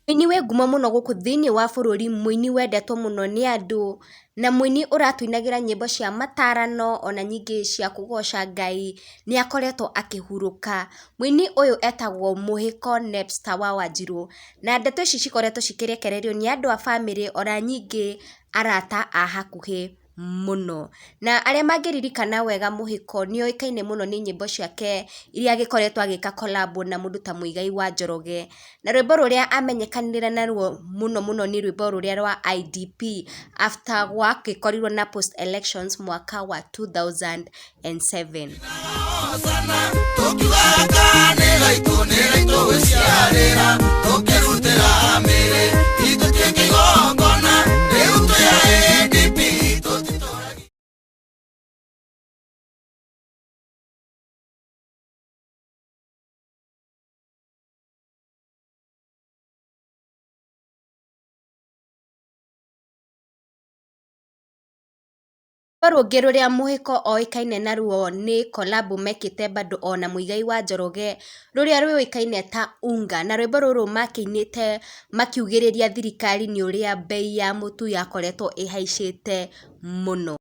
Muini we ngumo muno guku thiini wa bururi, muini wendetwo muno ni andu, na muini uratuinagira nyimbo cia matarano ona nyingi cia kugoca Ngai ni akoretwo akihuruka. Muini uyu etagwo Muhiko Nebster wa Wanjiru, na ndeto ici cikoretwo cikirekererio ni andu a family ona nyingi arata a hakuhi muno. Na aria mangiririkana wega Muhiko ni oikaine muno ni nyimbo ciake iria agikoretwo agika collab na mundu ta Muigai wa Njoroge, na rwimbo ruria amenyekanire naruo muno ni rwimbo ruria rwa IDP after gwagikorirwo na post elections mwaka wa 2007. Rungi ruria Muhiko oikaine naruo ni collab mekite bado ona Muigai wa Njoroge ruria ruikaine ta unga, na rwimbo ruru makiinite makiugiriria thirikari ni uria bei ya mutu yakoretwo ihaicite muno.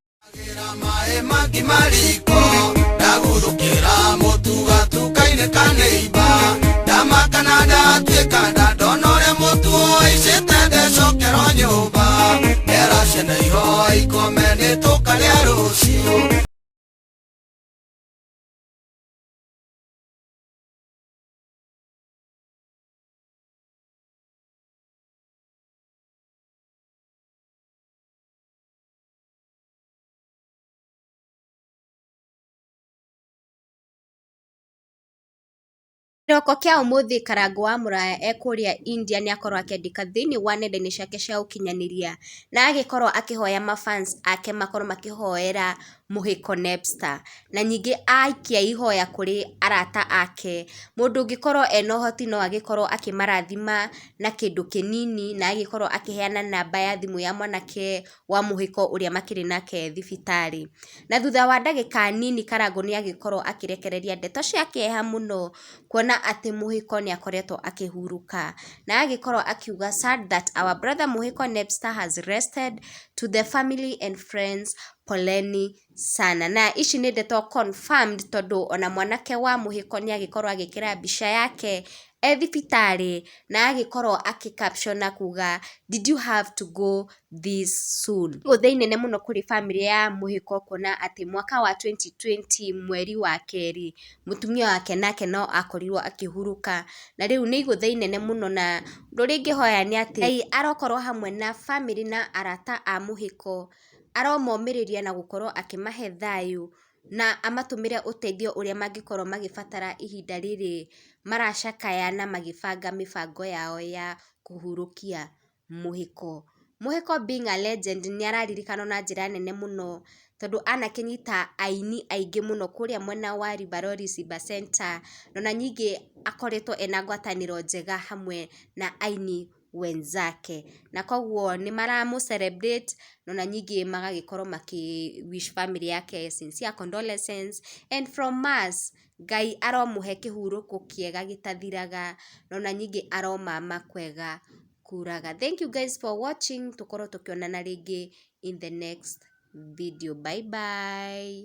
Kiroko kia umuthi Karangu wa Muraya ekuria India ni akorwo akiandika thiini wa nenda-ini ciake cia ukinyaniria na agikorwo akihoya mafans ake makorwo makihoera Muhiko Nebster, na nyingi aikia ihoya kuri arata ake mundu ungikorwo ena uhoti no agikorwo akimarathima na kindu kinini na agikorwo akiheana namba ya thimu ya mwanake wa Muhiko uria makiri nake thibitari. Na thutha wa ndagika nini Karangu ni agikorwo akirekereria ndeto cia kieha muno kuona ati Muhiko ni akoretwo akihuruka, na agikorwo akiuga sad that our brother Muhiko Nebster has rested. To the family and friends, poleni sana. Na ici ni ndeto confirmed tondu ona mwanake wa Muhiko ni agikorwo agikira mbica yake thibitari na agikorwo akicaption na kuga did you have to go this soon. Guthe nene muno kuri family ya Muhiko kuona ati mwaka wa 2020 mweri wa keri mutumia wake nake no akorirwo akihuruka, na riu ni iguthe nene muno, na ruri ngihoya ni ati Ngai arokorwo hamwe na family na arata a Muhiko, aromomiriria na gukorwo akimahe thayu na amatumire uteithio uria mangikorwo magibatara ihinda riri maracakaya na magibanga mibango yao ya kuhurukia Muhiko. Muhiko being a legend ni araririkanwo na njira nene muno tondu anakinyita aini aingi muno kuria mwena wa Ribarori Simba Center, na nyingi akoretwo ena ngwataniro njega hamwe na aini wenzake, na koguo ni maramu celebrate na nyingi magagikorwo maki wish family yake sincere condolences and from us Ngai aromuhe kihuruko kiega gitathiraga na nyingi aromama kwega kuraga. Thank you guys for watching, tukorwo tukionana ringi in the next video. Bye bye.